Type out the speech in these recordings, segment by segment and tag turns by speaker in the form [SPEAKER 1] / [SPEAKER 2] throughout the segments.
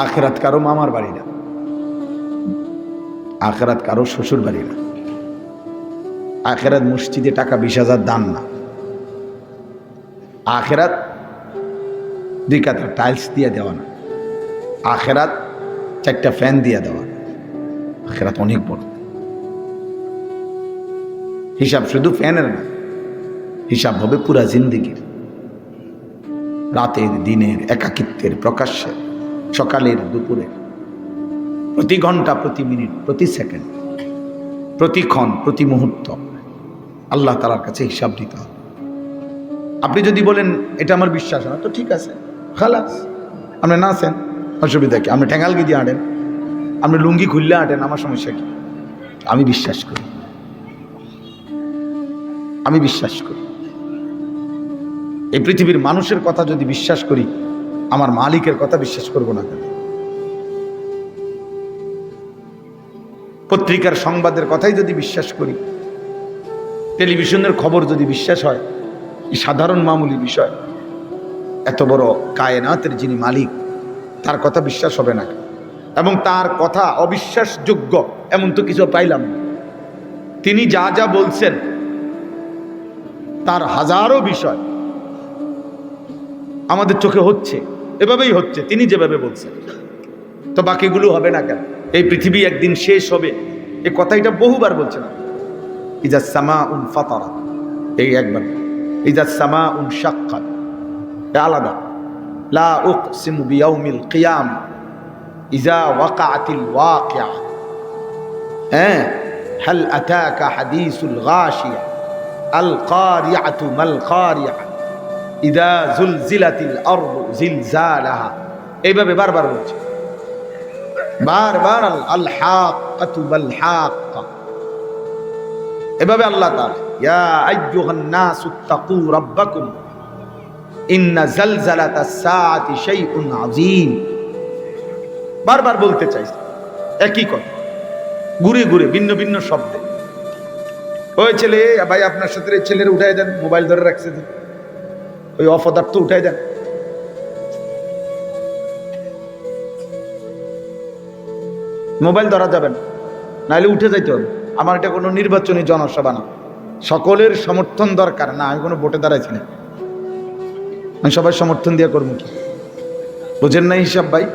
[SPEAKER 1] আখেরাত কারো মামার বাড়ি না, আখেরাত কারো শ্বশুর বাড়ি না, আখেরাত মসজিদে টাকা 20,000 দান না, আখেরাত 2 কাঠা টাইলস দিয়ে দেওয়া না, আখেরাত 4টা ফ্যান দিয়ে দেওয়া। আখেরাত অনেক বড়। হিসাব শুধু ফ্যানের না, হিসাব হবে পুরা জিন্দেগির, রাতের, দিনের, একাকিত্বের, প্রকাশ্যে, সকালের, দুপুরের, প্রতি ঘন্টা, প্রতি মিনিট, প্রতি সেকেন্ড, প্রতি ক্ষণ, প্রতি মুহূর্ত আল্লাহ তাআলার কাছে হিসাব দিতে হবে। আপনি যদি বলেন এটা আমার বিশ্বাস না, তো ঠিক আছে, খালাস, আপনি না আছেন, অসুবিধা কি? আপনি ঠেঙ্গালগি দিয়ে আঁটেন, আপনি লুঙ্গি খুললে আঁটেন, আমার সমস্যা কি? আমি বিশ্বাস করি, আমি বিশ্বাস করি। এই পৃথিবীর মানুষের কথা যদি বিশ্বাস করি, আমার মালিকের কথা বিশ্বাস করব না কেন? পত্রিকার সংবাদের কথাই যদি বিশ্বাস করি, টেলিভিশনের খবর যদি বিশ্বাস হয়, সাধারণ মামুলি বিষয়, এত বড় কায়নাতের যিনি মালিক, তার কথা বিশ্বাস হবে না? এবং তার কথা অবিশ্বাসযোগ্য এমন তো কিছু পাইলাম না। তিনি যা যা বলছেন তার হাজারো বিষয় আমাদের চোখে হচ্ছে, এভাবেই হচ্ছে তিনি যেভাবে বলছেন, তো বাকিগুলো হবে না কেন? এই পৃথিবী একদিন শেষ হবে, এই কথাটা বহুবার বলছেন। ইজা সামাউন ফাতারাত, এই একবার। ইজা সামাউন শাক্কাত, আলাদা। লা উকসিমু বিয়াউমিল কিয়ামা ইজা ওয়াকাআতিল ওয়াকিআ, হ্যাঁ, হাল আতাকা হাদিসুল গাশিয়া আল কারিআতু মাল কারিআ ইদা জুলজিলাতিল আরদু জিলজালাহা। এইভাবে বারবার বলছে, বারবার আল হাক্কাতু মাল হাক্কা। এভাবে আল্লাহ তাআলা ইয়া আইয়ুহান নাসু তাকু রাব্বাকুম ইন্না জালজালাতাস সাআতি শাইউন আযীম। বারবার বলতে চাইছে একই কথা, ঘুরে ঘুরে ভিন্ন ভিন্ন শব্দে। ওই ছেলে, ভাই আপনার সাথে ছেলের উঠাই দেন, মোবাইল ধরে রাখছে, ওই অপদার্থ উঠাই দেন। মোবাইল ধরা যাবে না, নাহলে উঠে যাইতে হবে। আমার এটা কোনো নির্বাচনী জনসভা না, সকলের সমর্থন দরকার না। আমি কোনো ভোটে দাঁড়াইছি না, আমি সবাই সমর্থন দিয়ে করবো কি? বুঝেন না হিসাব ভাই?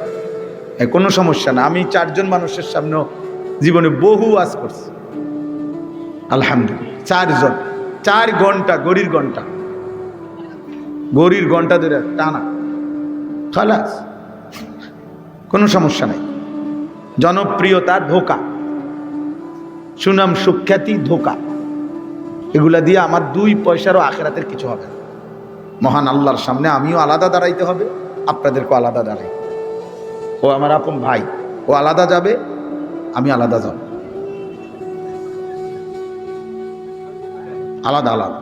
[SPEAKER 1] কোনো সমস্যা না। আমি 4 জন মানুষের সামনেও জীবনে বহু ওয়াজ করছি, আলহামদুলিল্লাহ। 4 জন, 4 ঘন্টা, গড়ির ঘন্টা ধরে টানা, খালাস, কোনো সমস্যা নাই। জনপ্রিয়তা ধোকা, সুনাম সুখ্যাতি ধোকা, এগুলা দিয়ে আমার 2 পয়সারও আখিরাতের কিছু হবে না। মহান আল্লাহর সামনে আমিও আলাদা দাঁড়াইতে হবে, আপনাদেরকেও আলাদা দাঁড়াই। ও আমার আপন ভাই, ও আলাদা যাবে, আমি আলাদা যাব, আলাদা আলাদা।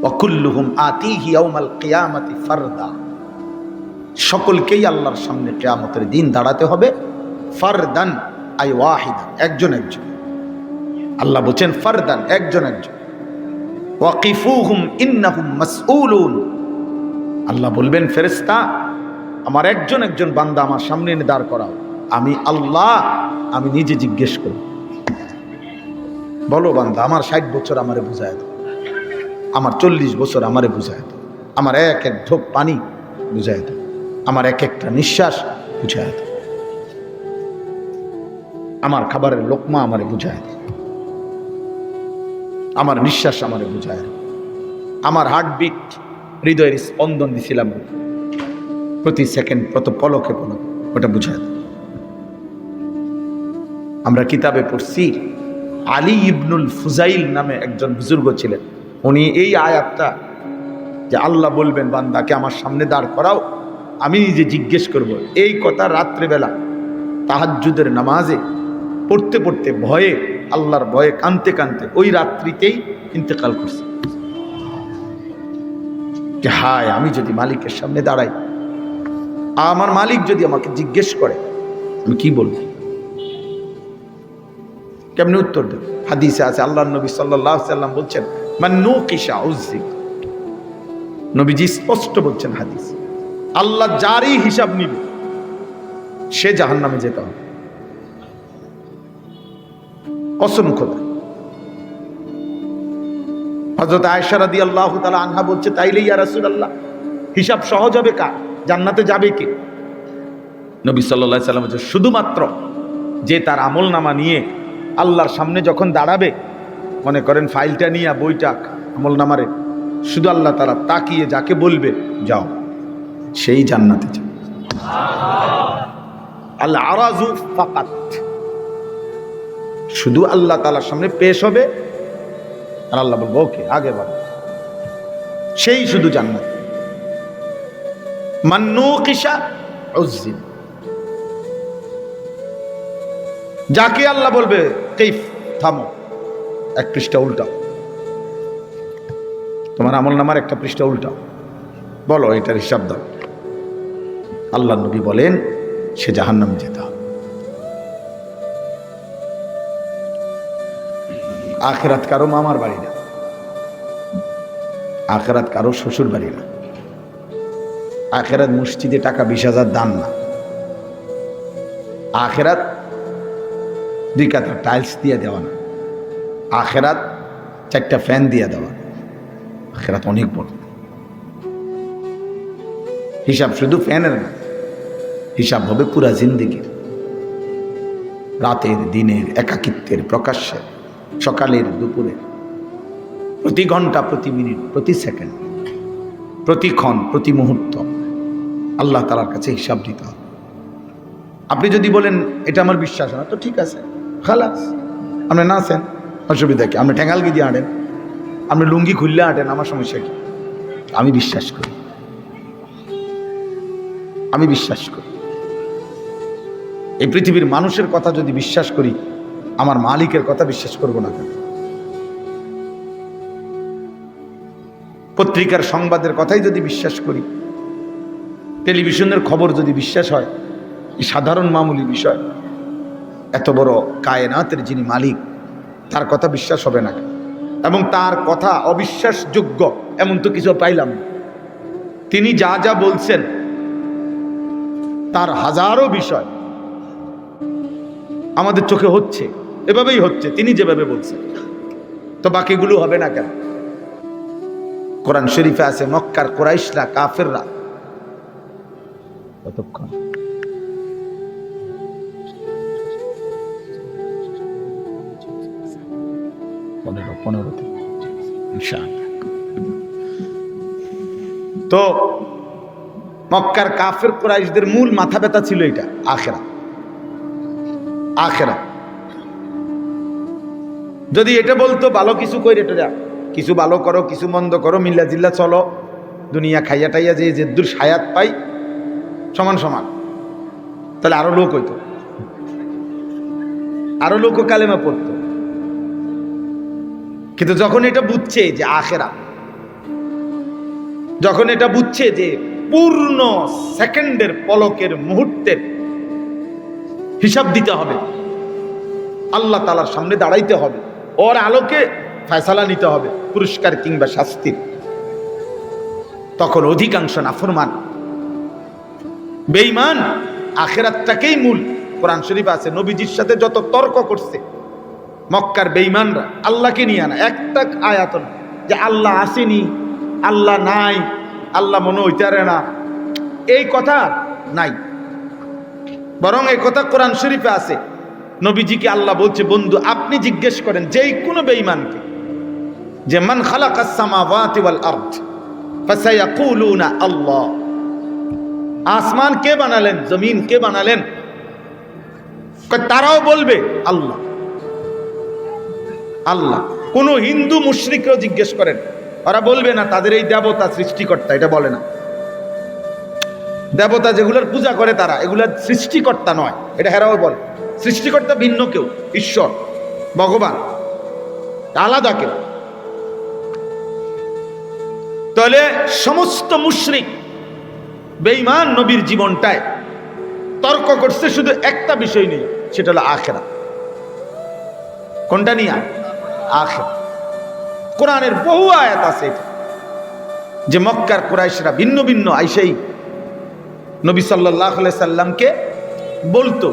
[SPEAKER 1] ওয়াকুল্লুহুম আতিহি ইয়াউমাল কিয়ামাতি ফারদা। সকলকেই আল্লাহর সামনে কিয়ামতের দিন দাঁড়াতে হবে, ফারদান আই ওয়াহিদান, একজন একজন। আল্লাহ বলেন ফারদান, একজন একজন। ওয়াকিফুহুম ইন্নাহুম মাসউলুন। আল্লাহ বলবেন ফেরেশতা, আমার একজন একজন বান্দা আমার সামনে এনে দাঁড় করাও, আমি আল্লাহ, আমি নিজে জিজ্ঞেস করব। বলো বান্দা, আমার 60 বছর আমারে বুঝায় দাও, আমার 40 বছর আমারে বুঝায় দাও, আমার এক এক ঢোক পানি বুঝায় দাও, আমার এক একটা নিঃশ্বাস বুঝায় দাও, আমার খাবারের লোকমা আমারে বুঝায় দাও, আমার নিঃশ্বাস আমারে বুঝায় দাও, আমার হার্টবিট, হৃদয়ের স্পন্দন দিছিলাম প্রতি সেকেন্ড, প্রতি পলকে পলক, ওটা বুঝায় দাও। আমরা কিতাবে পড়ছি, আলী ইবনুল ফুজাইল নামে একজন বুজুর্গ ছিলেন, উনি এই আয়াতটা, যে আল্লাহ বলবেন বান্দাকে আমার সামনে দাঁড় করাও, আমি নিজে জিজ্ঞেস করব, এই কথা রাত্রেবেলা তাহাজ্জুদের নামাজে পড়তে পড়তে ভয়ে, আল্লাহর ভয়ে কাঁদতে কাঁদতে ওই রাত্রিতেই ইন্তেকাল করছে। যে হায়, আমি যদি মালিকের সামনে দাঁড়াই, আমার মালিক যদি আমাকে জিজ্ঞেস করে, আমি কি বলবো, কেমনি উত্তর দেব? হাদিসে আছে, আল্লাহর নবী সাল্লাল্লাহু আলাইহি সাল্লাম বলছেন, মান নুকিশা উযযিব। নবীজি স্পষ্ট বলছেন হাদিস, আল্লাহ যারই হিসাব নিবে সে জাহান্নামে যেতে হবে, কসম খোদা। হযরত আয়েশা রাদিয়াল্লাহু তাআলা আনহা বলছে, তাইলে ইয়া রাসূলুল্লাহ হিসাব সহজ হবে কার, জান্নাতে যাবে কে? নবী সাল্লাল্লাহু আলাইহি সাল্লাম বলছে, শুধুমাত্র যে তার আমলনামা নিয়ে আল্লাহর সামনে যখন দাঁড়াবে, মনে করেন ফাইলটা নিয়ে বইটা আমলনামারে, শুধু আল্লাহ তাআলা তাকিয়ে যাকে বলবে যাও, সেই জান্নাতে যাবে। আল আরাজু ফাকাত, শুধু আল্লাহ তাআলার সামনে পেশ হবে আর আল্লাহ বলবো ওকে আগে বাড়ো, সেই শুধু জান্নাত। মান নুকিশা উযিব, যাকে আল্লাহ বলবে কাইফ, থামো, এক পৃষ্ঠা উল্টাও, তোমার আমলনামার একটা পৃষ্ঠা উল্টাও, বলো এটার হিসাব দাও, আল্লাহ নবী বলেন সে জাহান্নামে যেতে হবে। আখিরাত কারো মামার বাড়ি না, আখিরাত কারো শ্বশুর বাড়ি না, আখিরাত মসজিদে টাকা 20,000 দান না, আখিরাত 2 কাঠা টাইলস দিয়ে দেওয়া না, আখিরাত 4টা ফ্যান দিয়ে দেওয়া, আখিরাত অনেক বড়। হিসাব শুধু ফ্যানের না, হিসাব হবে পুরা জিন্দেগির, রাতের দিনের, একাকিত্বের, প্রকাশ্যে, সকালের দুপুরের, প্রতি ঘন্টা, প্রতি মিনিট, প্রতি সেকেন্ড, প্রতি ক্ষণ, প্রতি মুহূর্ত আল্লাহ তাআলার কাছে হিসাব দিতে হবে। আপনি যদি বলেন এটা আমার বিশ্বাস না, তো ঠিক আছে, খালাস, আপনি না আছেন, অসুবিধা কি? আপনি ঠেঙ্গালগি দিয়ে হাঁটেন, আপনি লুঙ্গি খুললে হাঁটেন, আমার সমস্যা কি? আমি বিশ্বাস করি, আমি বিশ্বাস করি। এই পৃথিবীর মানুষের কথা যদি বিশ্বাস করি, আমার মালিকের কথা বিশ্বাস করব না কেন? পত্রিকার সংবাদের কথাই যদি বিশ্বাস করি, টেলিভিশনের খবর যদি বিশ্বাস হয়, এই সাধারণ মামুলি বিষয়, এত বড় কায়নাতের যিনি মালিক তার কথা বিশ্বাস হবে না কেন? এবং তার কথা অবিশ্বাসযোগ্য এমন তো কিছু পাইলাম না। তিনি যা যা বলছেন তার হাজারো বিষয় আমাদের চোখে হচ্ছে, এভাবেই হচ্ছে, তিনি যেভাবে বলছেন, তো বাকিগুলো হবে না কেন? কোরআন শরীফে আছে মক্কার কুরাইশরা, কাফেররা কতক্ষণ তো মক্কার কাফের কুরাইশদের মূল মাথা ব্যথা ছিল এটা আখিরাত। আখিরাত যদি এটা বলতো ভালো কিছু কই রেটে যা, কিছু ভালো করো, কিছু মন্দ করো, মিল্লা জিল্লা চলো, দুনিয়া খাইয়া টাইয়া যে দূর হায়াত পাই সমান সমান, তাহলে আরো লোক হইতো, আরো লোক কালেমা পড়তো। কিন্তু যখন এটা বুঝছে যে আখিরাত, যখন এটা বুঝছে যে পূর্ণ সেকেন্ডের, পলকের, মুহূর্তের হিসাব দিতে হবে, আল্লাহ তাআলার সামনে দাঁড়াইতে হবে, ওর আলোকে ফয়সালা নিতে হবে, পুরস্কার কিংবা শাস্তির, তখন অধিকাংশ নাফরমান, বেঈমান আখিরাতটাকেই মূল। কোরআন শরীফ আছে নবীজির সাথে যত তর্ক করছে মক্কার বেঈমানরা আল্লাহকে নিয়ে, না একটা আয়াত না যে আল্লাহ আসেনি, আল্লাহ নাই, আল্লাহ মনে হইতারে না, এই কথা নাই। বরং এই কথা কোরআন শরীফে আছে, নবীজিকে আল্লাহ বলছে, বন্ধু আপনি জিজ্ঞেস করেন যেই কোনো বেঈমানকে যে মান খালাকাস সামাওয়াতি ওয়াল আরদ ফাসায়াকুলুনা আল্লাহ, আসমান কে বানালেন, জমিন কে বানালেন? তারাও বলবে আল্লাহ। আল্লাহ। কোন হিন্দু মুশরিকরাও জিজ্ঞেস করেন, ওরা বলবে না তাদের এই দেবতা সৃষ্টিকর্তা, এটা বলে না। দেবতা যেগুলোর পূজা করে তারা, এগুলোর সৃষ্টিকর্তা নয়, এটা হেরাও বলে। সৃষ্টিকর্তা ভিন্ন কেউ, ঈশ্বর, ভগবান আলাদা কেউ। তাহলে সমস্ত মুশরিক বেঈমান নবীর জীবনটায় তর্ক করছে শুধু একটা বিষয় নিয়ে, সেটা হলো আখিরাত। কোনটা নিয়ে? আখিরাত। কোরআনের বহু আয়াত আছে যে মক্কার কুরাইশরা ভিন্ন ভিন্ন আইসাই নবী সাল্লাল্লাহু আলাইহি সাল্লামকে বলতো